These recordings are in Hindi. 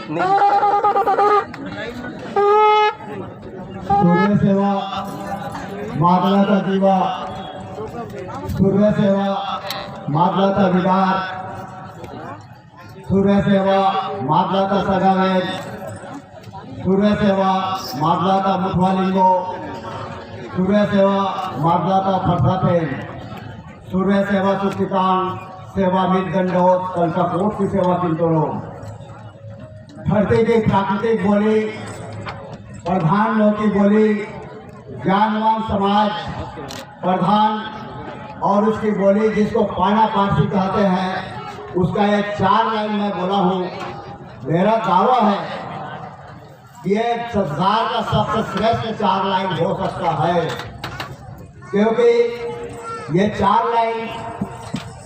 सूर्य सेवा मातलाचा दिवा, सूर्य सेवा मातलाचा विदार, सूर्य सेवा मातलाचा सगावेद, सूर्य सेवा मातलाचा मुठवालिंगो, सूर्य सेवा मातलाचा फरसापेन, सूर्य सेवा सुस्थितांग, सेवा मितदंडोत कंठकोट की सेवा किंतोलो। धरती की प्राकृतिक बोली, प्रधान लोग की बोली, ज्ञानवान समाज प्रधान और उसकी बोली जिसको पाना पारसी कहते हैं, उसका ये 4 लाइन मैं बोला हूँ। मेरा दावा है कि ये संसार का सबसे श्रेष्ठ 4 लाइन हो सकता है, क्योंकि ये 4 लाइन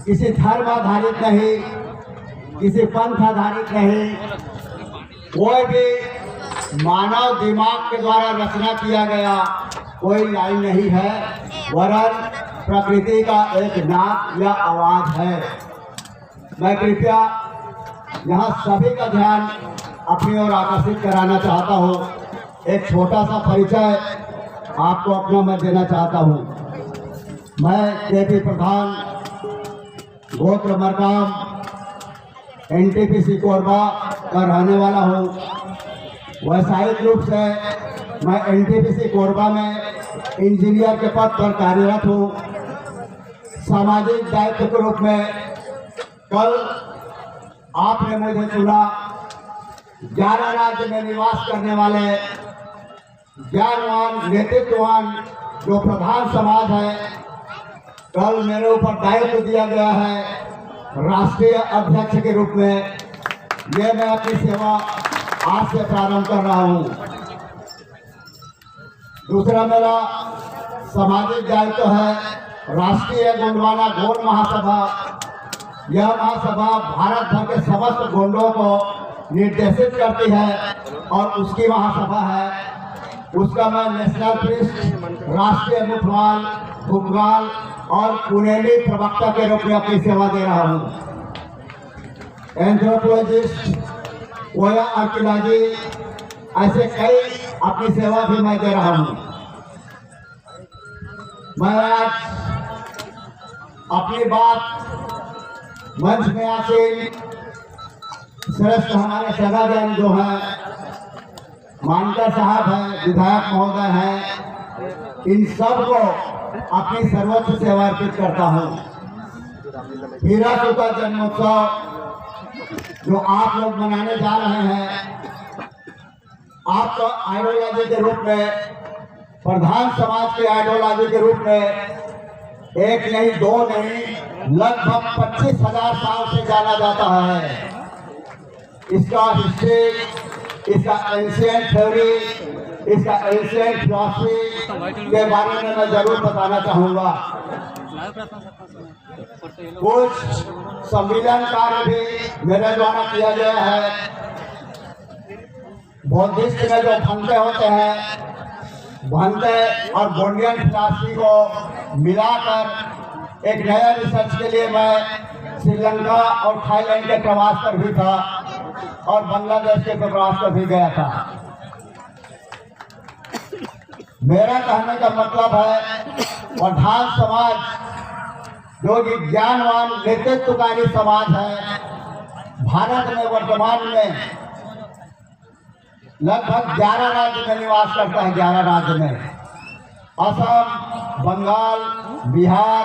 किसी धर्म आधारित नहीं, किसी पंथ आधारित नहीं, कोई भी मानव दिमाग के द्वारा रचना किया गया कोई लाइन नहीं है, वरन प्रकृति का एक नाद या आवाज है। मैं कृपया यहाँ सभी का ध्यान अपनी ओर आकर्षित कराना चाहता हूँ। एक छोटा सा परिचय आपको अपना मैं देना चाहता हूँ। मैं केपी प्रधान, गोत्र मरकाम, NTPC कोरबा का रहने वाला हूँ। व्यावसायिक रूप से मैं NTPC कोरबा में इंजीनियर के पद पर कार्यरत हूँ। सामाजिक दायित्व के रूप में कल आपने मुझे चुना। 11 राज्य में निवास करने वाले ज्ञानवान नेतृत्ववान जो प्रधान समाज है, कल मेरे ऊपर दायित्व दिया गया है राष्ट्रीय अध्यक्ष के रूप में। ये मैं अपनी सेवा आज से प्रारंभ कर रहा हूँ। दूसरा मेरा सामाजिक दायित्व है राष्ट्रीय गोंडवाना गोंड महासभा। यह महासभा भारत भर के समस्त गोंडों को निर्देशित करती है और उसकी महासभा है। उसका मैं नेशनल प्रिस्ट, राष्ट्रीय मुखवाल, भुगवाल और पुणेली प्रवक्ता के रूप में अपनी सेवा दे रहा हूँ। एंथ्रोपोलॉजिस्ट, कोया आर्कियोलॉजी, ऐसे कई अपनी सेवा भी मैं दे रहा हूँ। मैं आज अपनी बात मंच में आसीन श्रेष्ठ हमारे सगाजन जो हैं, मानकर साहब हैं, विधायक महोदय हैं, इन सब को अपनी सर्वोच्च सेवा अर्पित करता हूँ। हीरा सूता जन्मोत्सव जो आप लोग मनाने जा रहे हैं, आपका आइडियोलॉजी के रूप में, प्रधान समाज के आइडियोलॉजी के रूप में 1 नहीं 2 नहीं लगभग 25,000 साल से जाना जाता है। इसका हिस्ट्री, इसका एंशिएंट थ्योरी, इसका एंशिएंट फिलॉसफी के बारे में मैं जरूर बताना चाहूँगा। कुछ सम्मेलन कार्य भी मेरे द्वारा किया गया है। बौद्धिस्ट में जो भंते होते हैं, भंते और गोंडियन फिलॉसफी को मिलाकर एक नया रिसर्च के लिए मैं श्रीलंका और थाईलैंड के प्रवास पर भी था और बांग्लादेश के प्रवास पर भी गया था। मेरा कहने का मतलब है प्रधान समाज जो कि ज्ञानवान नेतृत्वकारी समाज है, भारत में वर्तमान में लगभग 11 राज्य में निवास करता है। 11 राज्य में असम, बंगाल, बिहार,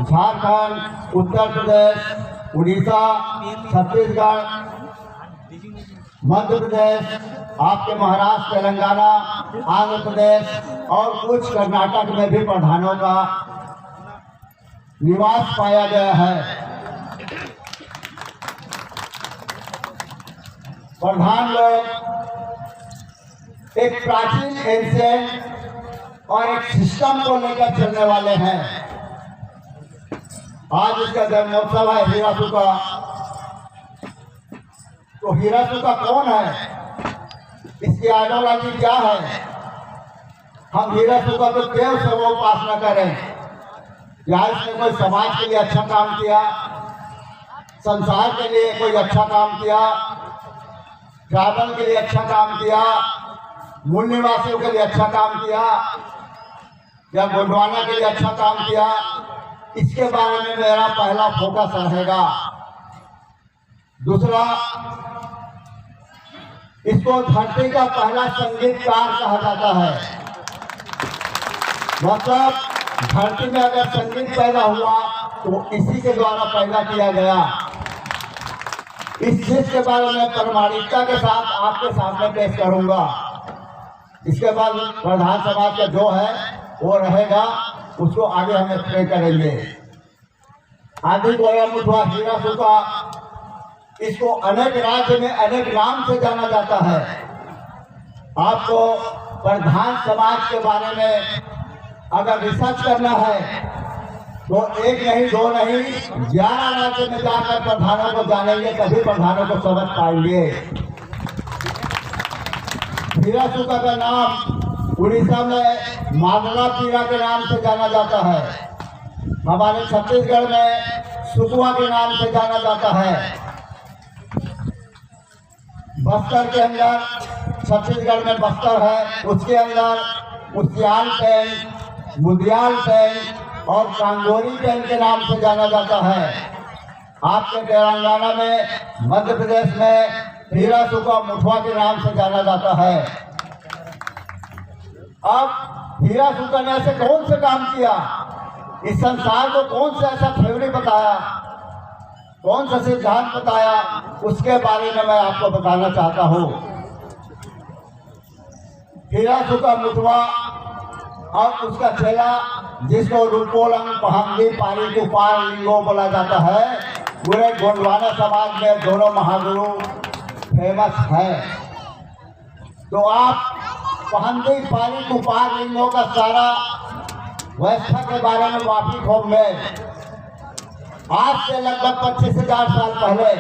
झारखंड, उत्तर प्रदेश, उड़ीसा, छत्तीसगढ़, मध्य प्रदेश, आपके महाराष्ट्र, तेलंगाना, आंध्र प्रदेश और कुछ कर्नाटक में भी प्रधानों का निवास पाया गया है। प्रधान लोग एक प्राचीन एंशिएंट और एक सिस्टम को लेकर चलने वाले हैं। आज इसका जन्मोत्सव है हीरासू का। तो हीरासू का कौन है, इसकी आइडियोलॉजी क्या है? हम हीरासू का तो देव से वो उपासना करें, या इसने कोई समाज के लिए अच्छा काम किया, संसार के लिए कोई अच्छा काम किया, ट्राइबल के लिए अच्छा काम किया, मूल निवासियों के लिए अच्छा काम किया या गोंडवाना के लिए अच्छा काम किया, इसके बारे में मेरा पहला फोकस रहेगा। दूसरा, इसको धरती का पहला संगीतकार कहा जाता है। मतलब धरती में अगर संगीत पैदा हुआ तो इसी के द्वारा पैदा किया गया। इस चीज के बारे में प्रामाणिकता के साथ आपके सामने पेश करूंगा। इसके बाद प्रधान समाज का जो है वो रहेगा, उसको आगे हम एक्सप्लेन करेंगे। आदि गोया मुठवा हीरा सूखा, इसको अनेक राज्य में अनेक नाम से जाना जाता है। आपको प्रधान समाज के बारे में अगर रिसर्च करना है तो एक नहीं, दो नहीं, 11 राज्य में जाकर प्रधानों को जानेंगे, तभी प्रधानों को समझ पाएंगे। हीरा सूखा का नाम उड़ीसा में मादला पीरा के नाम से जाना जाता है। हमारे छत्तीसगढ़ में सुकुआ के नाम से जाना जाता है। बस्तर के अंदर, छत्तीसगढ़ में बस्तर है, उसके अंदर उसियाल पेन, मुदियाल पेन और कांगोरी पेन के नाम से जाना जाता है। आपके तेलंगाना में, मध्य प्रदेश में हीरा सूखा मुठवा के नाम से जाना जाता है। अब हीरा सूखा ने ऐसे कौन से काम किया, इस संसार को कौन सा ऐसा थ्योरी बताया, कौन सा सिद्धांत बताया, उसके बारे में मैं आपको बताना चाहता हूँ। हीरा सूखा मुठवा और उसका चेला, जिसको रूपोलंग पहंगी पारी कुपार लिंगो बोला जाता है, पूरे गोंडवाना समाज में दोनों महागुरु फेमस है। तो आप पहंगी पारी कुपार लिंगो का सारा व्यवस्था के बारे में वाकिफ होंगे। आज से लगभग 25,000 साल पहले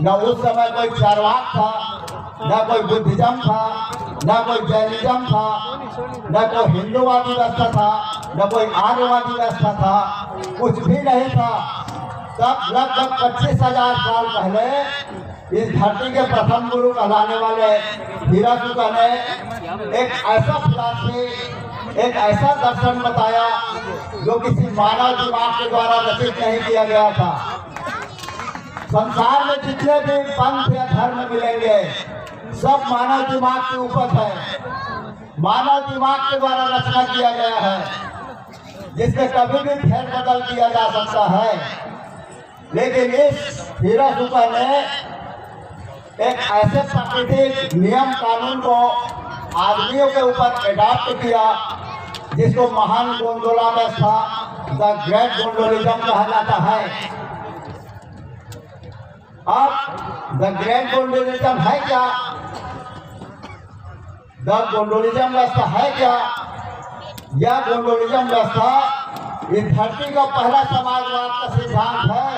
न उस समय कोई चारवाक था, न कोई बुद्धिज्म था, न कोई जैनिज्म था, न कोई हिंदूवादी व्यवस्था था, न कोई आर्यवादी व्यवस्था था, कुछ भी नहीं था। तब लगभग 25,000 साल पहले इस धरती के प्रथम गुरु कहलाने वाले हीरा सूखा ने एक ऐसा फिलॉसफी, एक ऐसा दर्शन बताया जो किसी मानव दिमाग के द्वारा रचित नहीं किया गया था। संसार में जितने भी पंथ या धर्म मिलेंगे सब मानव दिमाग की उपज है, मानव दिमाग के द्वारा रचना किया गया है, जिससे कभी भी फेर बदल किया जा सकता है। लेकिन इस हीरा सूखा ने एक ऐसे प्राकृतिक नियम कानून को आदमियों के ऊपर एडॉप्ट किया जिसको महान गोंडोला व्यवस्था, द ग्रेट गोंडोलिज्म कहा जाता है। अब द ग्रेट गोंडोलिज्म है क्या, द गोंडोलिज्म व्यवस्था है क्या? यह गोंडोलिज्म व्यवस्था इस धरती का पहला समाजवाद का सिद्धांत है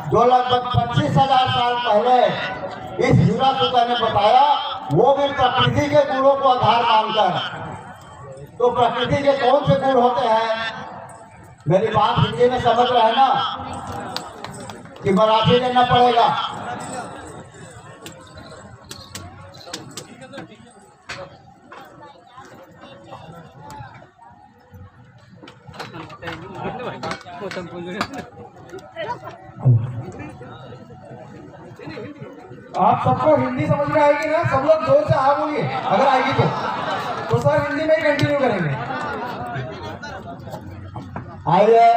जो लगभग 25,000 साल पहले इस हीरा सूखा ने बताया, वो भी प्रकृति के गुणों को आधार मानकर। तो प्रकृति के कौन से गुण होते हैं? मेरी बात हिंदी में समझ रहे हैं ना कि मराठी लेना पड़ेगा? आप सबको हिंदी समझ में आएगी ना? सब लोग जोर से हाँ बोलिए अगर आएगी तो सर हिंदी में ही कंटिन्यू करेंगे। आइए,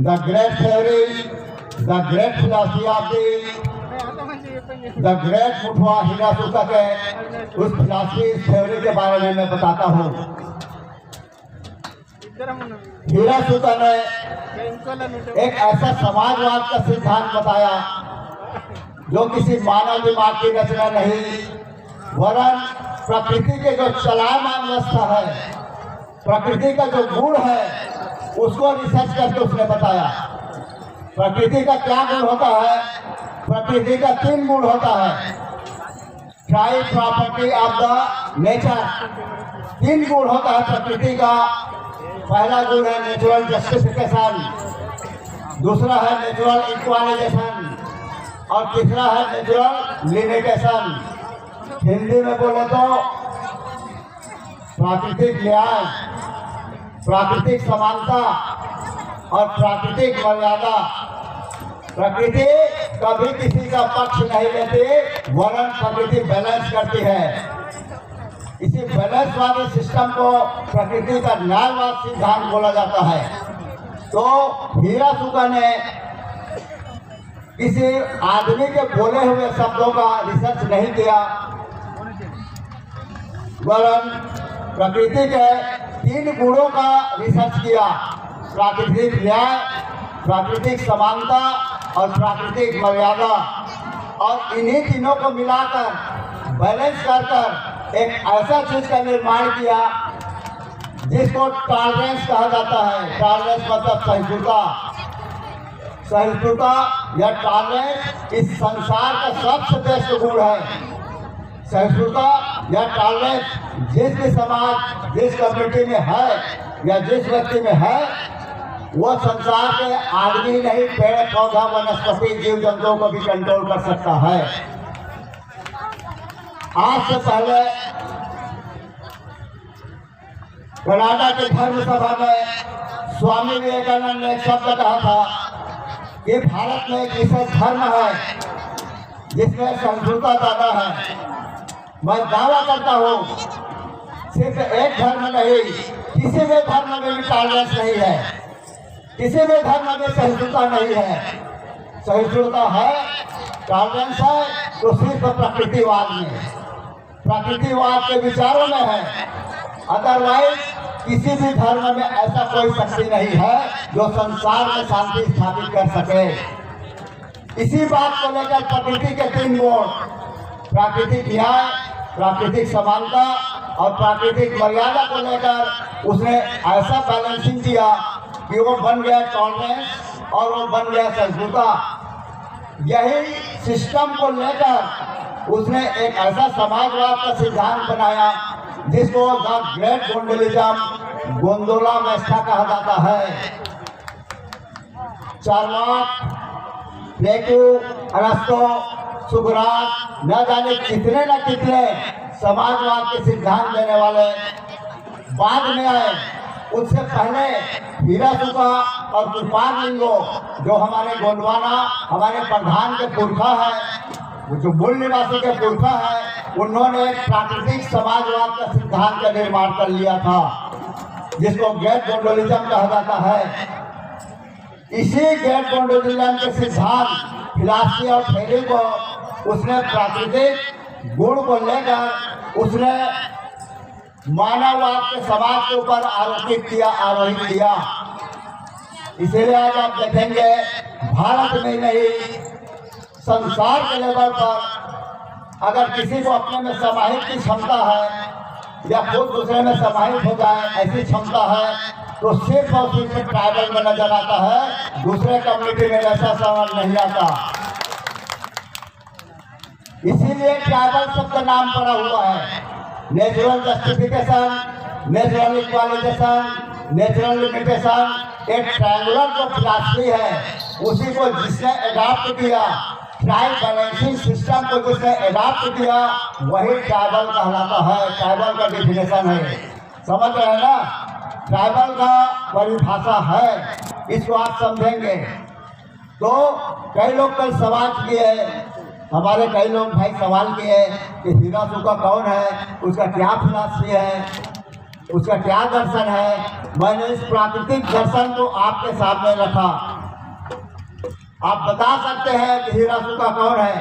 the great theory, the great philosophy of the great Muthwa Hira Sukha के उस फिलॉसफी थ्योरी के बारे में मैं बताता हूँ। हीरा सूखा ने एक ऐसा समाजवाद का सिद्धांत बताया जो किसी मानव दिमाग की रचना नहीं, वरन प्रकृति के जो चलायमान व्यवस्था है, प्रकृति का जो गुण है, उसको रिसर्च करके उसने बताया। प्रकृति का क्या गुण होता है? प्रकृति का 3 गुण होता है। Try property of the nature, 3 गुण होता है प्रकृति का। पहला गुण है नेचुरल जस्टिफिकेशन, दूसरा है नेचुरल इक्वालाइजेशन, और तीसरा है नेचुरल लिमिटेशन। हिंदी में बोले तो प्राकृतिक न्याय, प्राकृतिक समानता और प्राकृतिक मर्यादा। प्रकृति कभी किसी का पक्ष नहीं लेती, वरन प्रकृति बैलेंस करती है। इसी बैलेंस वाले सिस्टम को प्रकृति का न्यायवाद सिद्धांत बोला जाता है। तो हिरासुका ने किसी आदमी के बोले हुए शब्दों का रिसर्च नहीं किया, वरन प्रकृति के 3 गुणों का रिसर्च किया: प्राकृतिक न्याय, प्राकृतिक समानता और प्राकृतिक मर्यादा। और इन्हीं तीनों को मिलाकर बैलेंस कर एक ऐसा चीज का निर्माण किया जिसको टॉलरेंस कहा जाता है। टॉलरेंस मतलब सहिष्णुता। सहिष्णुता या टॉलरेंस इस संसार का सबसे बेस्ट गुण है। सहिष्णुता या टॉलरेंस जिस भी समाज, जिस कम्युनिटी में है या जिस व्यक्ति में है, वो संसार के आदमी नहीं, पेड़ पौधा वनस्पति जीव जंतुओं को भी कंट्रोल कर सकता है। आज से पहले कनाडा के धर्म सभा में स्वामी विवेकानंद ने एक शब्द कहा था कि भारत में एक विशेष धर्म है जिसमें सहिष्णुता ज्यादा है। मैं दावा करता हूँ सिर्फ एक धर्म नहीं, किसी भी धर्म में भी टॉलरेंस नहीं है, किसी भी धर्म में सहिष्णुता नहीं है। सहिष्णुता है, टॉलरेंस है तो सिर्फ प्रकृतिवाद में, प्रकृतिवाद के विचारों में है। अदरवाइज किसी भी धर्म में ऐसा कोई शक्ति नहीं है जो संसार में शांति स्थापित कर सके। इसी बात को लेकर प्रकृति के 3 गुण, प्राकृतिक न्याय, प्राकृतिक समानता और प्राकृतिक मर्यादा को लेकर उसने ऐसा बैलेंसिंग किया कि वो बन गया टॉलरेंस और वो बन गया सहिष्णुता। यही सिस्टम को लेकर उसने एक ऐसा समाजवाद का सिद्धांत बनाया जिसको द ग्रेट गोंडोलिज्म, गोंडोला व्यवस्था कहा जाता है। चार्वाक, प्लेटो, अरस्तो, सुकरात, न जाने कितने न कितने समाजवाद के सिद्धांत देने वाले बाद में आए। उससे पहले हिरासुका और कृपालिंगो, जो हमारे गोंडवाना, हमारे प्रधान के पुरखा है, वो जो मूल निवासी के पुरखा है, उन्होंने प्राकृतिक समाजवाद का सिद्धांत का निर्माण कर लिया था जिसको ग्रेट गोंडोलिज्म कहा जाता है। इसी ग्रेट गोंडोलिज्म के सिद्धांत, फिलॉसफी और थ्योरी को उसने प्राकृतिक गुण को लेकर उसने मानववाद के समाज के ऊपर आरोपित किया, आरोहित किया। इसीलिए आज आप देखेंगे भारत में नहीं, संसार के लेवल पर अगर किसी को अपने में समाहित की क्षमता है या खुद दूसरे में समाहित हो जाए ऐसी क्षमता है तो सिर्फ और सिर्फ ट्राइबल में नजर आता है, दूसरे कम्युनिटी में वैसा समझ नहीं आता। इसीलिए ट्राइबल शब्द नाम पड़ा हुआ है। Natural justification, natural equalization, natural limitation, एक ट्रायंगुलर जो फिलॉसफी है उसी को जिसने एडॉप्ट किया, ट्राइब बैलेंसिंग सिस्टम को जिसने एडॉप्ट किया, वही ट्राइबल कहलाता है। ट्राइबल का डिफिनेशन है, समझ रहे हैं ना? ट्राइबल का परिभाषा है, इसको आप समझेंगे। तो कई लोग कल सवाल किए, हमारे कई लोग भाई सवाल किए कि हिरासुका कौन है, उसका क्या फिलॉसफी है, उसका क्या दर्शन है। मैंने इस प्राकृतिक दर्शन को आपके सामने रखा। आप बता सकते हैं कि हिरासुका कौन है,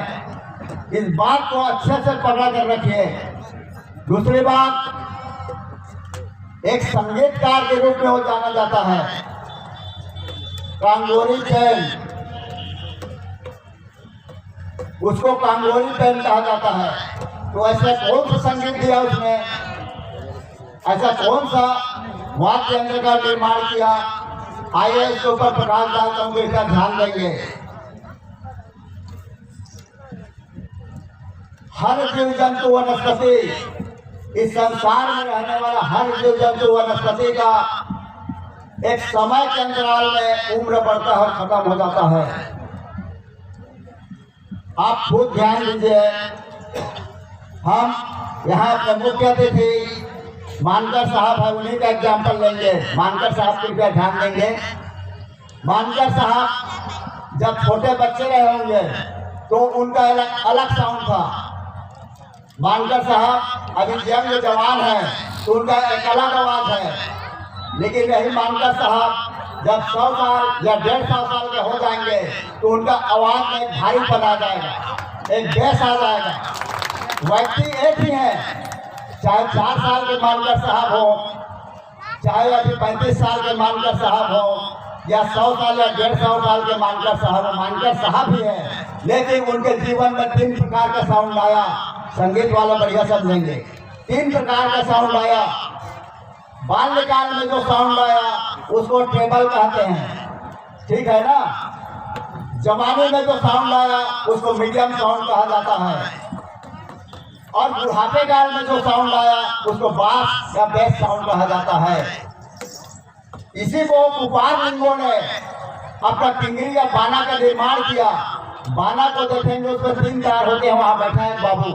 इस बात को अच्छे से पकड़ कर रखिए। दूसरी बात, एक संगीतकार के रूप में वो जाना जाता है, कांगोरी पेन, उसको कांगोरी पेन कहा जाता है। तो ऐसा कौन सा संगीत दिया उसने, ऐसा कौन सा वाद्य यंत्र का निर्माण किया, आइए इसके ऊपर प्रकाश डालता हूँ, इसका ध्यान देंगे। हर जीव जंतु वनस्पति, इस संसार में रहने वाला हर जीव जंतु वनस्पति का एक समय के अंतराल में उम्र बढ़ता है और खत्म हो जाता है। आप खुद ध्यान दीजिए। हम यहाँ के मुख्य अतिथि मानकर साहब है, उन्हीं का एग्जाम्पल लेंगे। मानकर साहब कृपया ध्यान देंगे। मानकर साहब जब छोटे बच्चे रहे होंगे तो उनका अलग साउंड था। मानकर साहब अभी यंग जवान है तो उनका एक अलग आवाज है, लेकिन यही मानकर साहब जब 100 साल या 150 साल के हो जाएंगे तो उनका आवाज में एक भारीपन आ जाएगा, एक बेस आ जाएगा। व्यक्ति एक ही है, चाहे 4 साल के मानकर साहब हो, चाहे अभी 35 साल के मानकर साहब हो, या 100 साल या 150 साल के मानकर साहब हो। मानकर साहब ही है, लेकिन उनके जीवन में 3 प्रकार का साउंड आया। संगीत वाला बढ़िया समझेंगे। 3 प्रकार का साउंड आया। बाल्यकाल में जो साउंड आया उसको ट्रेबल कहते हैं, ठीक है ना। जवानी में जो साउंड आया उसको मीडियम साउंड कहा जाता है, और बुढ़ापे काल में जो साउंड आया उसको बास या बेस साउंड कहा जाता है। इसी को कुपार लिंगों ने अपना टिंगरी या बाना का निर्माण किया। बाना को देखेंगे उसमें 3 तार होते हैं, वहां बैठा है बाबू,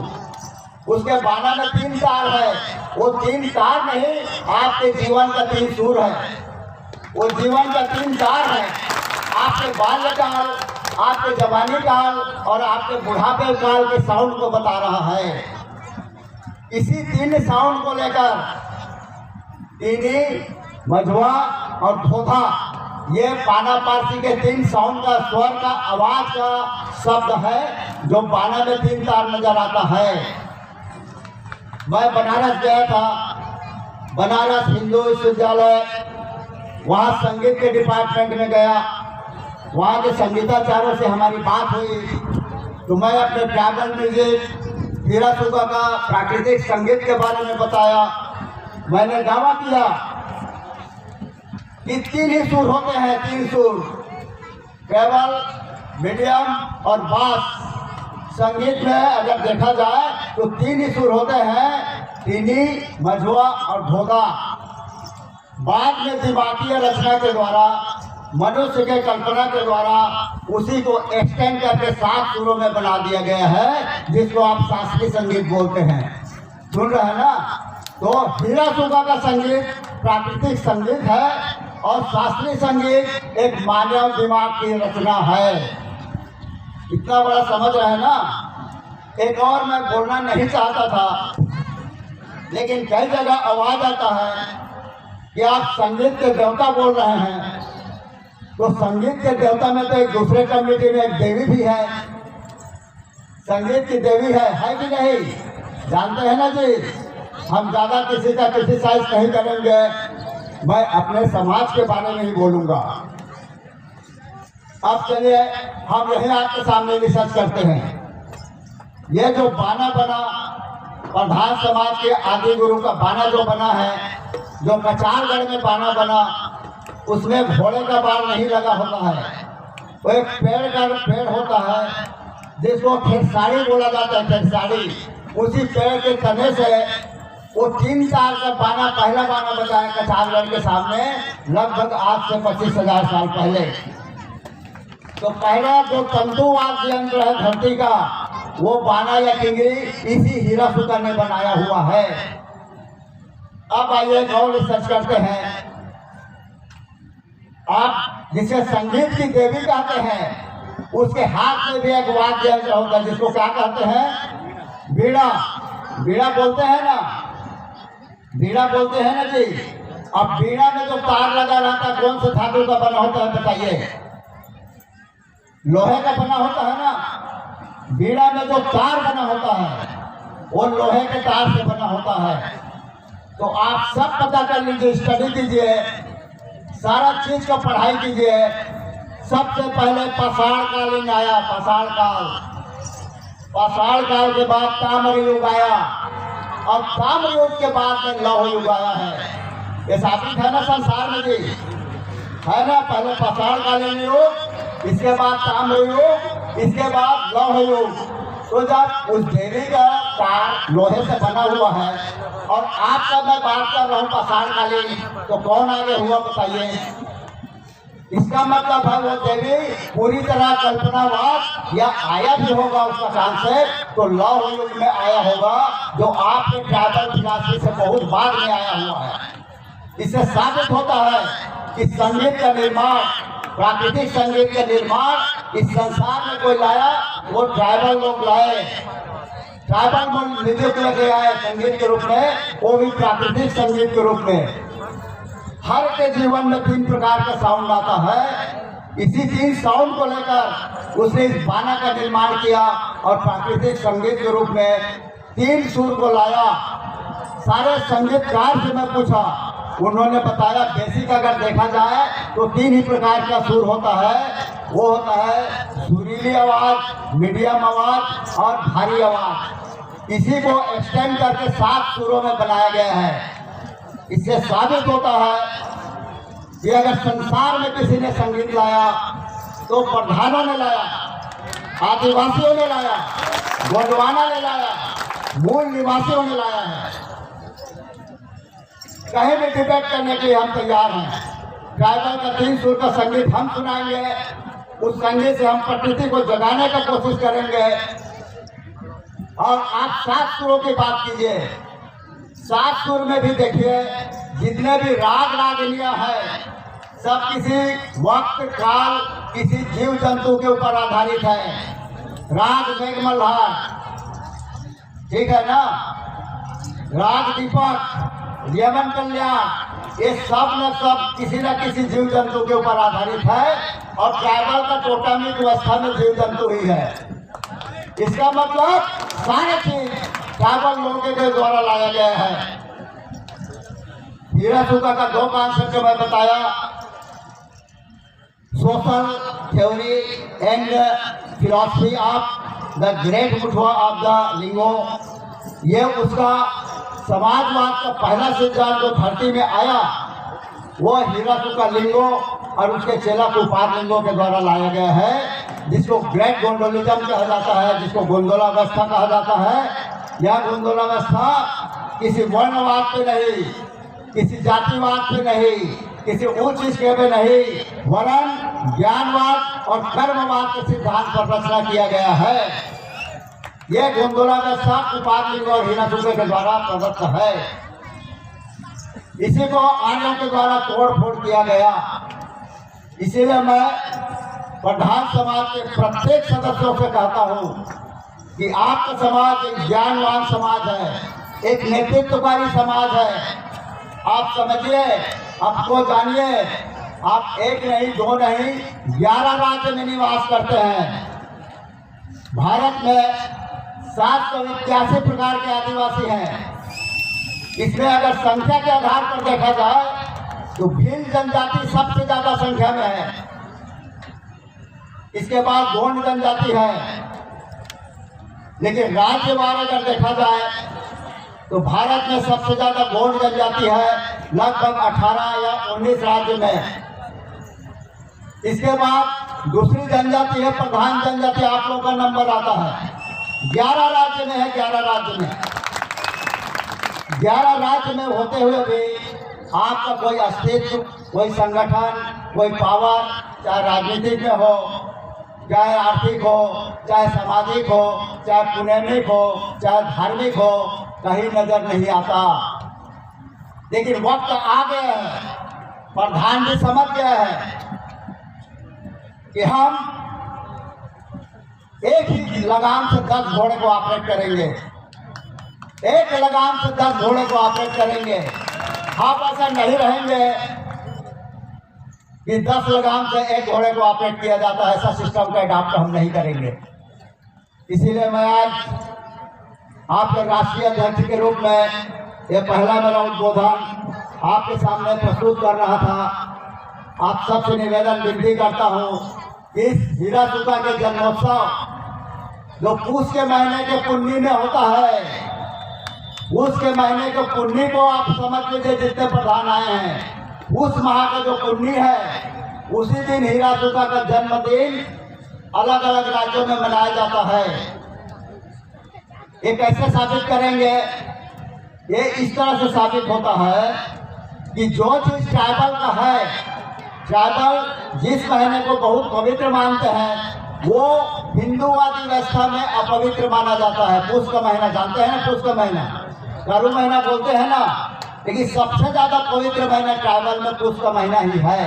उसके बाना में 3 तार है। वो 3 तार नहीं, आपके जीवन का 3 सुर है। वो जीवन का 3 तार है। आपके बाल्यकाल, आपके जवानी काल और आपके बुढ़ापे काल के साउंड को बता रहा है। इसी 3 साउंड को लेकर टीनी, मझवा और धोधा, ये बाना पारसी के 3 साउंड का, स्वर का, आवाज का शब्द है जो बाना में 3 तार नजर आता है। मैं बनारस गया था, बनारस हिंदू विश्वविद्यालय, वहाँ संगीत के डिपार्टमेंट में गया। वहाँ के संगीताचार्यों से हमारी बात हुई तो मैं अपने ट्रैवल म्यूजिक हीरा सुगा का प्राकृतिक संगीत के बारे में बताया। मैंने दावा किया कि 3 ही सुर होते हैं, 3 सुर, केवल, मीडियम और बास। संगीत में अगर देखा जाए तो 3 ही सुर होते हैं, टीनी, मझवा और धोधा। बाद में दिमागी रचना के द्वारा, मनुष्य के कल्पना के द्वारा उसी को एक्सटेंड करके 7 सुरों में बना दिया गया है, जिसको आप शास्त्रीय संगीत बोलते हैं। सुन रहे हैं ना। तो हीरा सुगा का संगीत प्राकृतिक संगीत है और शास्त्रीय संगीत एक मानव दिमाग की रचना है। इतना बड़ा समझ रहे हैं ना। एक और मैं बोलना नहीं चाहता था, लेकिन कई जगह आवाज आता है कि आप संगीत के देवता बोल रहे हैं। तो संगीत के देवता में तो एक दूसरे कम्युनिटी में एक देवी भी है, संगीत की देवी है कि नहीं? जानते हैं ना जी। हम ज्यादा किसी का क्रिटिसाइज नहीं करेंगे, मैं अपने समाज के बारे में ही बोलूंगा। अब चलिए हम यही आपके सामने रिसर्च करते हैं। ये जो बाना बना, प्रधान समाज के आदि गुरु का बाना जो बना है, जो कचारगढ़ में बाना बना, उसमें घोड़े का बाल नहीं लगा होता है। वो एक पेड़ का पेड़ होता है जिसको खेतसाड़ी बोला जाता है, खेतसाड़ी। उसी पेड़ के तने से वो 3 तार का बाना, पहला बाना बजाया कचारगढ़ के सामने, लगभग आज से 25,000 साल पहले। तो पहला जो तंतुवाद यंत्र है धरती का, वो बाना या टिंगरी इसी हीरा सुगा ने बनाया हुआ है। अब आइए और रिसर्च करते हैं। आप जिसे संगीत की देवी कहते हैं, उसके हाथ में भी एक वाद्य यंत्र होता है जिसको क्या कहते हैं? बीड़ा। बीड़ा बोलते हैं ना, बीड़ा बोलते हैं ना जी। अब बीड़ा में जो तार लगा रहता है, कौन से धातु का बना होता है बताइए? लोहे का बना होता है ना। बीड़ा में जो तार बना होता है वो लोहे के तार से बना होता है। तो आप सब पता कर लीजिए, स्टडी कीजिए, सारा चीज का पढ़ाई कीजिए। सबसे पहले पाषाण कालीन आया, पाषाण काल। पाषाण काल के बाद ताम्र युग आया, और ताम्र युग के बाद में लौह युग आया है। ये साबित है ना संसार में जी, है ना। पहले पाषाण कालीन युग, इसके बाद ताम्र युग, इसके बाद लौह युग। तो जब उस देवी का तार लोहे से बना हुआ है और आपका मैं बात कर रहा हूँ पाषाण कालीन, तो कौन आगे हुआ बताइए? इसका मतलब है वो देवी पूरी तरह कल्पनावाद या आया भी होगा उसका कॉन्सेप्ट तो लव युग में आया होगा, जो आपके ट्राइबल फिलॉसफी से बहुत बाद में आया हुआ है। इससे साबित होता है कि संगीत का निर्माण, प्राकृतिक संगीत का निर्माण इस संसार में कोई लाया, वो ट्राइबल लोग लाए। ट्राइबल म्यूजिक लेके आए संगीत के रूप में, वो भी प्राकृतिक संगीत के रूप में। हर के जीवन में 3 प्रकार का साउंड आता है। इसी 3 साउंड को लेकर उसने इस बाना का निर्माण किया और प्राकृतिक संगीत के रूप में 3 सुर को लाया। सारे संगीतकार से मैं पूछा, उन्होंने बताया बेसिक अगर देखा जाए तो 3 ही प्रकार का सुर होता है। वो होता है सुरीली आवाज, मीडियम आवाज और भारी आवाज। इसी को एक्सटेंड करके 7 सुरों में बनाया गया है। इससे साबित होता है कि अगर संसार में किसी ने संगीत लाया तो प्रधानों ने लाया, आदिवासियों ने लाया, गोंडवाना ने लाया, मूल निवासियों ने लाया है। कहीं भी डिबेट करने के लिए हम तैयार हैं। ट्राइबल का 3 सुर का संगीत हम सुनाएंगे, उस संगीत से हम प्रकृति को जगाने का कोशिश करेंगे। और आप 7 सुरों की बात कीजिए, 7 सुर में भी देखिए जितने भी राग रागनियां हैं सब किसी वक्त काल, किसी जीव जंतु के ऊपर आधारित है। राग मेघमल्हार, ठीक है ना, राग दीपक, यमन कल्याण, ये सब न सब किसी न किसी जीव जंतु के ऊपर आधारित है। और ट्राइबल का टोटमिक व्यवस्था में जीव जंतु ही है। इसका मतलब सारे चीज ट्राइबल लोगों के द्वारा लाया गया है। हीरा सूखा का 2 कॉन्सेप्ट मैं बताया, social theory and philosophy of the great Muthwa of the Lingo. ये उसका समाजवाद का पहला सिद्धांत जो धरती में आया वो हीरा सूखा लिंगो और उसके चेला कुपार लिंगो के द्वारा लाया गया है, जिसको ग्रेट गोंडोलिज्म कहा जाता है, जिसको गोंडोला व्यवस्था कहा जाता है। यह गोंडोला व्यवस्था किसी वर्णवाद पे नहीं, किसी जातिवाद पे नहीं, किसी ऊंच इसके पे नहीं, वरन ज्ञानवाद और कर्मवाद के सिद्धांत पर रचना किया गया है। यह गोंडोला व्यवस्था कुपार लिंग और हीरा सूखे के द्वारा प्रदत्त है। इसी को आर्यों के द्वारा तोड़ फोड़ किया गया। इसीलिए मैं प्रधान समाज के प्रत्येक सदस्यों से कहता हूँ कि आपका समाज एक ज्ञानवान समाज है, एक नेतृत्वकारी समाज है। आप समझिए, आपको जानिए, आप 1 नहीं 2 नहीं 11 राज्य में निवास करते हैं। भारत में 781 प्रकार के आदिवासी हैं। इसमें अगर संख्या के आधार पर देखा जाए तो भील जनजाति सबसे ज्यादा संख्या में है। इसके बाद गोंड जनजाति है। लेकिन राज्यवार अगर देखा जाए तो भारत में सबसे ज्यादा गोंड जनजाति है, लगभग 18 या 19 राज्य में। इसके बाद दूसरी जनजाति है प्रधान जनजाति, आप लोगों का नंबर आता है 11 राज्य में है। 11 राज्य में 11 राज्य में होते हुए भी आपका कोई अस्तित्व, कोई संगठन, कोई पावर, चाहे राजनीतिक में हो, चाहे आर्थिक हो, चाहे सामाजिक हो, चाहे पुनैमिक हो, चाहे धार्मिक हो, कहीं नजर नहीं आता। लेकिन वक्त आ गया है, प्रधान जी समझ गया है कि हम एक ही लगाम से 10 घोड़े को ऑपरेट करेंगे, एक लगाम से 10 घोड़े को ऑपरेट करेंगे। आप ऐसा नहीं रहेंगे कि 10 लगाम से 1 घोड़े को ऑपरेट किया जाता है, ऐसा सिस्टम का अडॉप्ट हम नहीं करेंगे। इसीलिए मैं आज आपके राष्ट्रीय अध्यक्ष के रूप में ये पहला मेरा उद्बोधन आपके सामने प्रस्तुत कर रहा था। आप सबसे निवेदन विनती करता हूँ, इस हीरा सूखा के जन्मोत्सव जो पूस के महीने के पुन्नी में होता है, पूस के महीने के पुन्नी को आप समझ लीजिए, जितने प्रधान आए हैं, उस माह का जो पुन्नी है उसी दिन हीरा सूखा का जन्मदिन अलग अलग राज्यों में मनाया जाता है। ये कैसे साबित करेंगे? ये इस तरह से साबित होता है कि जो चीज ट्राइबल का है ट्राइबल जिस महीने को बहुत पवित्र मानते हैं वो हिंदूवादी व्यवस्था में अपवित्र माना जाता है। पुष का महीना जानते हैं ना, पुष का महीना चालू महीना बोलते हैं ना, लेकिन सबसे ज्यादा पवित्र महीना ट्राइबल में पुष का महीना ही है।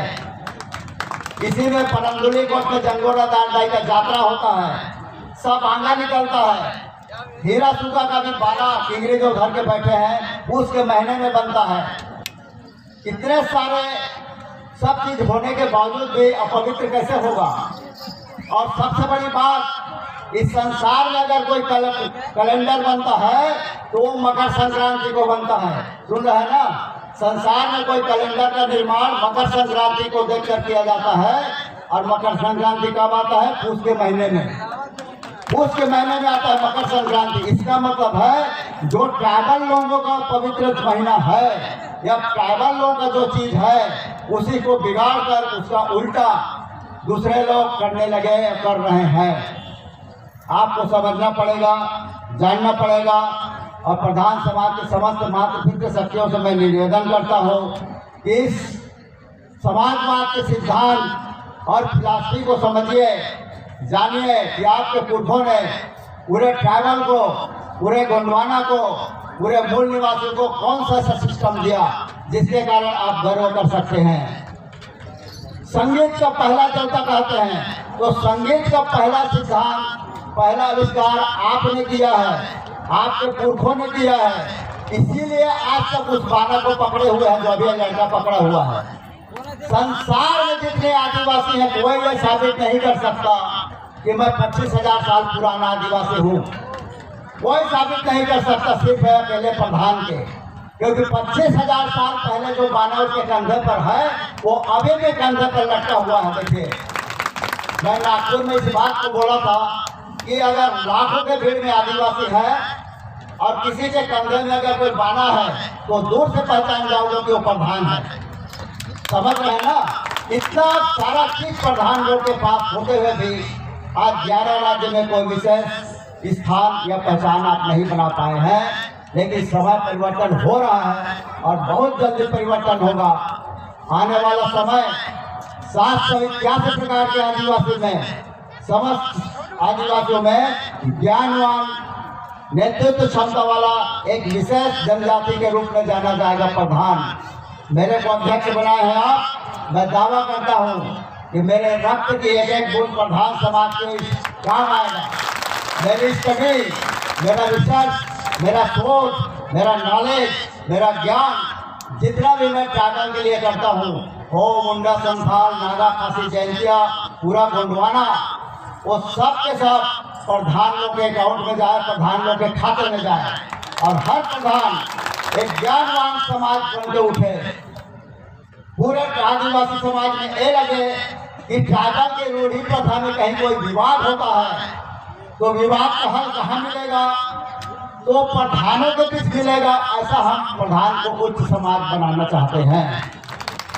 इसी में परमदुली कोट में जंगोरा दानदाई का यात्रा होता है, सब आंगा निकलता है। हीरा सूगा का भी बाला टिंगरी जो घर के बैठे हैं पुष के महीने में बनता है। इतने सारे सब चीज होने के बावजूद भी अपवित्र कैसे होगा? और सबसे बड़ी बात, इस संसार में अगर कोई कैलेंडर बनता है तो वो मकर संक्रांति को बनता है। सुन रहे हैं ना, संसार में कोई कैलेंडर का निर्माण मकर संक्रांति को देखकर किया जाता है। और मकर संक्रांति कब आता है? पुष के महीने में। पुष के महीने में आता है मकर संक्रांति। इसका मतलब है जो ट्राइबल लोगों का पवित्र महीना है या ट्राइबल लोगों का जो चीज है उसी को बिगाड़ कर उसका उल्टा दूसरे लोग करने लगे, कर रहे हैं। आपको समझना पड़ेगा, जानना पड़ेगा। और प्रधान समाज के समस्त मातृपितृ शक्तियों से मैं निवेदन करता हूँ कि इस समाजवाद के सिद्धांत और फिलॉसफी को समझिए, जानिए कि आपके पुरखों ने पूरे ट्राइबल को, पूरे गोंडवाना को, पूरे मूल निवासियों को कौन सा ऐसा सिस्टम दिया जिसके कारण आप गर्व कर सकते हैं। संगीत का पहला देवता कहते हैं, तो संगीत का पहला सिद्धांत, पहला आविष्कार आपने किया है, आपके पुरखों ने किया है। इसीलिए आज तक उस बाना को पकड़े हुए हैं जो अभी लड़का पकड़ा हुआ है। संसार में जितने आदिवासी हैं कोई ये साबित नहीं कर सकता कि मैं 25,000 साल पुराना आदिवासी हूँ। कोई साबित नहीं कर सकता, सिर्फ है अकेले प्रधान के, क्योंकि 25,000 साल पहले जो बाना उसके कंधे पर है वो अभी भी कंधे पर लटका हुआ है। देखिए, मैं नागपुर में इस बात को बोला था कि अगर लाखों के भीड़ में आदिवासी है और किसी के कंधे में अगर कोई बाना है तो दूर से पहचान जाओगे कि वो प्रधान है। समझ रहे हैं ना? इतना सारा चीज प्रधान लोग के पास होते हुए भी आज 11 राज्य में कोई विशेष स्थान या पहचान आप नहीं बना पाए हैं। लेकिन समय परिवर्तन हो रहा है और बहुत जल्दी परिवर्तन होगा। आने वाला समय 781 प्रकार के आदिवासी में, समस्त आदिवासियों में ज्ञानवान, नेतृत्व क्षमता वाला एक विशेष जनजाति के रूप में जाना जाएगा प्रधान। मेरे को अध्यक्ष बनाए हैं आप, मैं दावा करता हूँ कि मेरे रक्त की एक एक बूंद प्रधान समाज के काम आएगा। मेरी स्टडी, मेरा रिसर्च, मेरा सोच, मेरा नॉलेज, मेरा ज्ञान जितना भी मैं ट्राइबल के लिए करता हूँ, हो मुंडा, संथाल, नागा, खासी, जैंतिया, पूरा गोंडवाना, वो सब के सब प्रधान लोग के अकाउंट में जाए, प्रधान लोग के खाते में जाए और हर प्रधान एक ज्ञानवान समाज बन के उठे। पूरे आदिवासी समाज में ये लगे कि ट्राइबल के रूढ़ी प्रथा में कहीं कोई विवाद होता है तो विवाद का हल कहाँ मिलेगा? तो प्रधानों के बीच मिलेगा। ऐसा हम प्रधान को उच्च समाज बनाना चाहते हैं।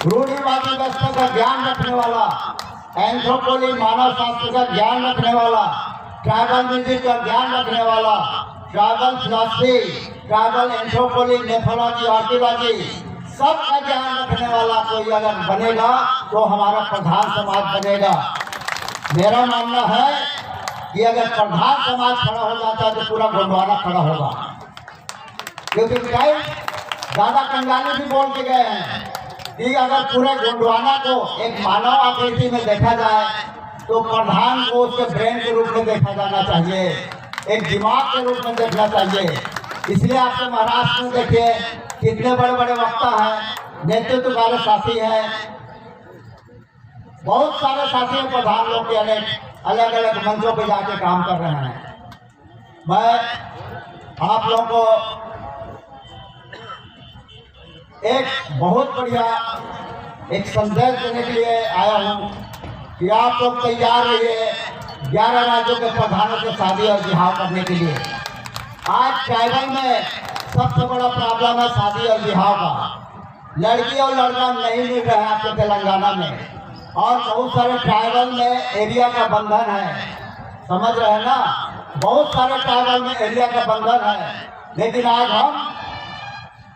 रूढ़िवादी व्यवस्था का ज्ञान रखने वाला, एंथ्रोपोलॉजी मानव शास्त्र का ज्ञान रखने वाला, ट्राइबल म्यूजिक का ज्ञान रखने वाला, tribal philosophy, tribal anthropology, methodology, archaeology सब का ज्ञान रखने वाला कोई अगर बनेगा तो हमारा प्रधान समाज बनेगा। मेरा मानना है कि अगर प्रधान समाज खड़ा हो जाता है तो पूरा गोंडवाना खड़ा होगा। क्योंकि कई दादा कंगाली भी बोल के गए हैं कि अगर पूरे गोंडवाना को एक मानव आकृति में देखा जाए तो प्रधान को उसके ब्रेन के रूप में देखा जाना चाहिए, एक दिमाग के रूप में देखना चाहिए। इसलिए आपके महाराष्ट्र में देखिए कितने बड़े बड़े वक्ता हैं, नेतृत्व वाले साथी हैं, बहुत सारे साथी हैं प्रधान लोग के, अलग अलग मंचों पे जाके काम कर रहे हैं। मैं आप लोगों को एक बहुत बढ़िया एक संदेश देने के लिए आया हूँ कि आप लोग तैयार रहिए 11 राज्यों के प्रधानों से शादी और ब्याह करने के लिए। आज ट्राइबल में सबसे बड़ा प्रॉब्लम है शादी और ब्याह का। लड़की और लड़का नहीं मिल रहे हैं आपके तेलंगाना में, और बहुत सारे ट्राइबल में एरिया का बंधन है। समझ रहे हैं ना? बहुत सारे ट्राइबल में एरिया का बंधन है, लेकिन आज हम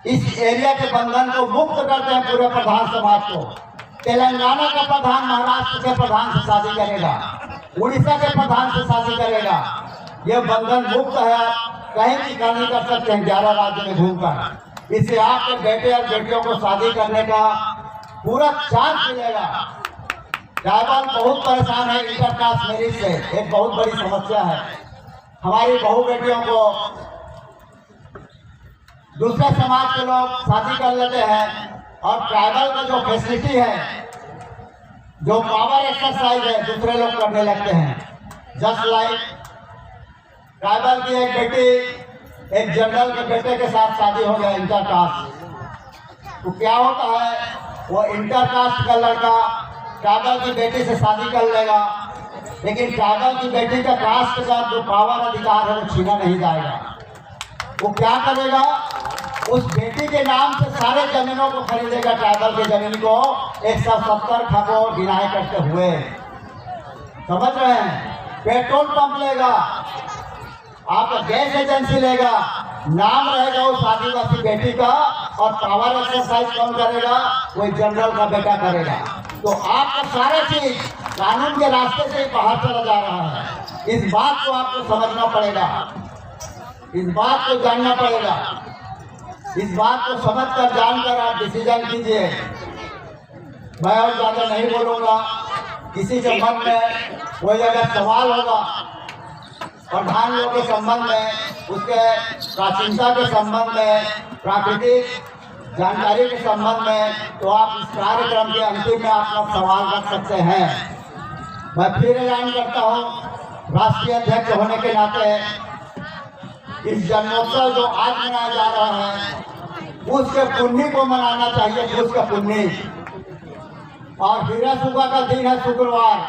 इस एरिया के बंधन को मुक्त करते हैं पूरे प्रधान समाज को। तेलंगाना का प्रधान महाराष्ट्र के प्रधान से शादी करेगा, उड़ीसा के प्रधान से शादी करेगा। ये बंधन मुक्त है, आप कहीं भी नहीं कर सकते हैं 11 राज्य में घूमकर। इससे आपके बेटे और बेटियों को शादी करने का पूरा चांस मिलेगा। ट्राइबल बहुत परेशान है इंटरकास्ट मैरिज से, एक बहुत बड़ी समस्या है। हमारी बहू बेटियों को दूसरे समाज के लोग शादी कर लेते हैं, और ट्राइबल का जो फैसिलिटी है, जो पावर एक्सरसाइज है, दूसरे लोग करने लगते हैं। जस्ट लाइक ट्राइबल की एक बेटी एक जनरल के बेटे के साथ शादी हो गया इंटरकास्ट, तो क्या होता है, वो इंटरकास्ट का लड़का ट्राइबल की बेटी से शादी कर लेगा, लेकिन ट्राइबल की बेटी का कास्ट का जो पावर अधिकार है वो छीना नहीं जाएगा। वो क्या करेगा, उस बेटी के नाम से सारे जमीनों को खरीदेगा, ट्राइबल के जमीन को 170 खबों डिनाई करते हुए। समझ रहे हैं? पेट्रोल पंप लेगा, आपका गैस एजेंसी लेगा, नाम रहेगा उस आदिवासी बेटी का, और पावर एक्सरसाइज कौन करेगा, कोई जनरल का बेटा करेगा। तो आपका सारा चीज कानून के रास्ते से बाहर चला जा रहा है। इस बात को आपको समझना पड़ेगा, इस बात को जानना पड़ेगा। इस बात को समझकर जानकर आप डिसीजन कीजिए। मैं और ज्यादा नहीं बोलूंगा। किसी के मन में कोई अगर सवाल होगा प्रधान लोग के संबंध में, उसके प्राचीनता के संबंध में, प्राकृतिक जानकारी के संबंध में, तो आप इस कार्यक्रम के अंतिम में आप लोग सवाल रख सकते हैं। मैं फिर ऐलान करता हूँ, राष्ट्रीय अध्यक्ष होने के नाते इस जन्मोत्सव जो आज मनाया जा रहा है, उसके पुण्य को मनाना चाहिए, उसका पुण्य। और हीरा सूगा का दिन है शुक्रवार,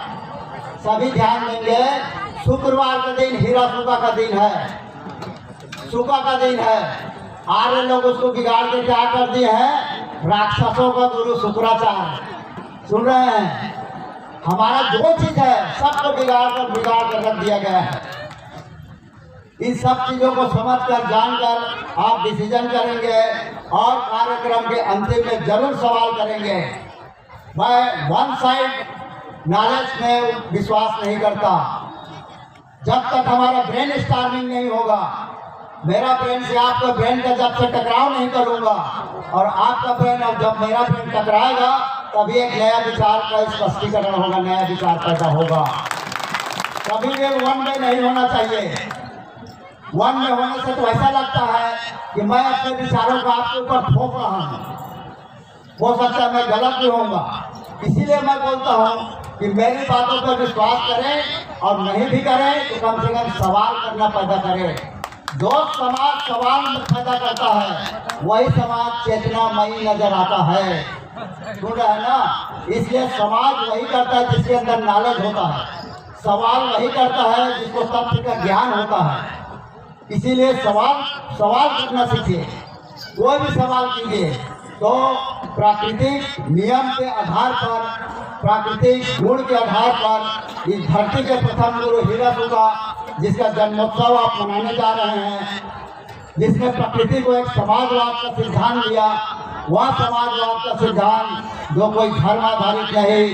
सभी ध्यान देंगे। शुक्रवार का दिन हीरा सूगा का दिन है, सूगा का दिन है। आर्य लोग उसको बिगाड़ के क्या कर दिए हैं, राक्षसों का गुरु शुक्राचार्य। सुन रहे हैं? हमारा जो चीज है सबको बिगाड़ कर रख दिया गया है। इन सब चीजों को समझकर जानकर आप डिसीजन करेंगे और कार्यक्रम के अंतिम में जरूर सवाल करेंगे। मैं वन साइड नॉलेज में विश्वास नहीं करता। जब तक हमारा ब्रेन स्टार्मिंग नहीं होगा, मेरा ब्रेन से आपका ब्रेन का जब से टकराव नहीं करूंगा, और आपका ब्रेन और जब मेरा ब्रेन टकराएगा, तभी एक नया विचार का स्पष्टीकरण होगा, नया विचार पैदा होगा। कभी भी वन में नहीं होना चाहिए। वन में होने से तो ऐसा लगता है कि मैं अपने विचारों को आपके ऊपर थोप रहा हूँ। हो सकता है मैं गलत भी होऊंगा, इसीलिए मैं बोलता हूँ कि मेरी बातों पर विश्वास करें, और नहीं भी करें तो कम से कम सवाल करना पैदा करें। जो समाज सवाल पैदा करता है, वही समाज चेतनामयी नजर आता है। सुन रहे हैं ना? इसलिए समाज वही करता है जिसके अंदर नॉलेज होता है, सवाल वही करता है जिसको तथ्य का ज्ञान होता है। इसीलिए सवाल करना सीखिए। कोई भी सवाल कीजिए तो प्राकृतिक नियम के आधार पर, प्राकृतिक गुण के आधार पर, इस धरती के प्रथम गुरु हीरा सूगा, जिसका जन्मोत्सव आप मनाने जा रहे हैं, जिसने प्रकृति को एक समाजवाद का सिद्धांत दिया, वह समाजवाद का सिद्धांत जो कोई धर्म आधारित नहीं,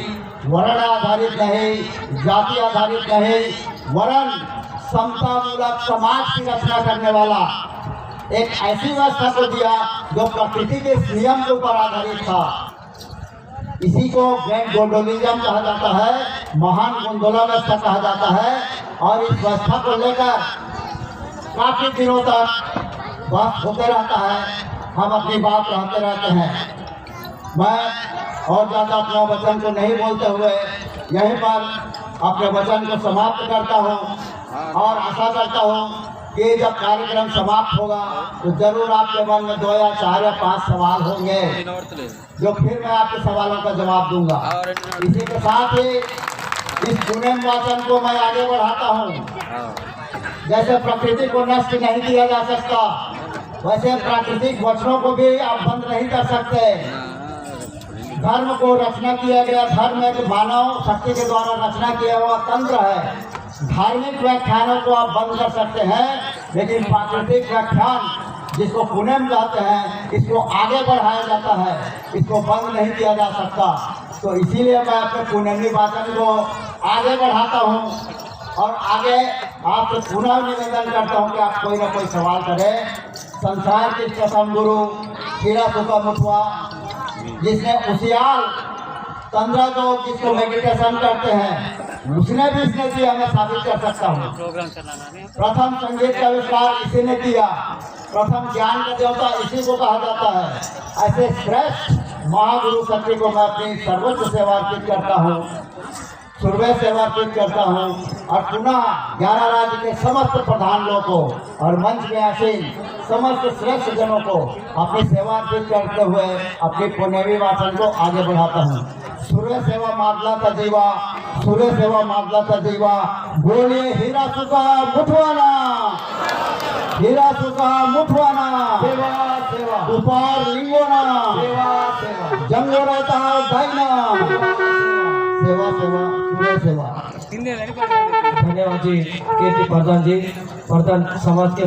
वर्ण आधारित नहीं, जाति आधारित नहीं, वरन समतामूलक समाज की रचना करने वाला एक ऐसी व्यवस्था को दिया जो प्रकृति के नियम के ऊपर आधारित था। इसी को ग्रैंड गोंडोलिज्म कहा जाता है, महान गोंडोला व्यवस्था कहा जाता है। और इस व्यवस्था को लेकर काफी दिनों तक बात होते रहता है, हम अपनी बात कहते रहते हैं। मैं और ज़्यादा अपने वचन को नहीं बोलते हुए यहीं पर अपने वचन को समाप्त करता हूँ, और आशा करता हूँ कि जब कार्यक्रम समाप्त होगा तो जरूर आपके मन में 2 या 4 या 5 सवाल होंगे, जो फिर मैं आपके सवालों का जवाब दूंगा। इसी के साथ ही इस पुण्य वाचन को मैं आगे बढ़ाता हूँ। जैसे प्रकृति को नष्ट नहीं किया जा सकता, वैसे प्राकृतिक वचनों को भी आप बंद नहीं कर सकते। धर्म को रचना किया गया, धर्म एक मानव शक्ति के द्वारा रचना किया हुआ तंत्र है। धार्मिक व्याख्यानों को आप बंद कर सकते हैं, लेकिन प्राकृतिक व्याख्यान जिसको पुण्य कहते हैं, इसको आगे बढ़ाया जाता है, इसको बंद नहीं किया जा सकता। तो इसीलिए मैं अपने पुण्यमी वाचन को आगे बढ़ाता हूँ और आगे आपसे पुनः निवेदन करता हूँ कि आप कोई ना कोई सवाल करें। संसार के प्रथम गुरु हीरा सुका मुठवा, जिसने उसियाल तंद्रा को जिसको मेडिटेशन करते हैं, उसने भी इसने दिया, मैं साबित कर सकता हूँ। प्रथम संगीत का आविष्कार इसी ने किया, प्रथम ज्ञान का देवता इसी को कहा जाता है। ऐसे श्रेष्ठ महागुरु शक्ति को मैं अपनी सर्वोच्च सेवा अर्पित करता हूँ, सुरवे सेवा अर्पित करता हूँ और पुनः 11 राज्य के समस्त प्रधान लोगों को और मंच में आसीन समस्त श्रेष्ठ जनों को अपनी सेवा अर्पित करते हुए अपनी पुण्यवी वाचन को आगे बढ़ाता हूँ। सूर्य सेवा मादला का जीवा, सूर्य सेवा मादला का जीवा, बोलिए हीरा सुका मुठवाना, हीरा सुका मुठवाना, सेवा सेवा उपार लिंगोना, सेवा सेवा जंगो रहता दाइना, सेवा सेवा सूर्य सेवा। धन्यवाद जी, कीर्ति प्रधान जी, प्रधान समाज के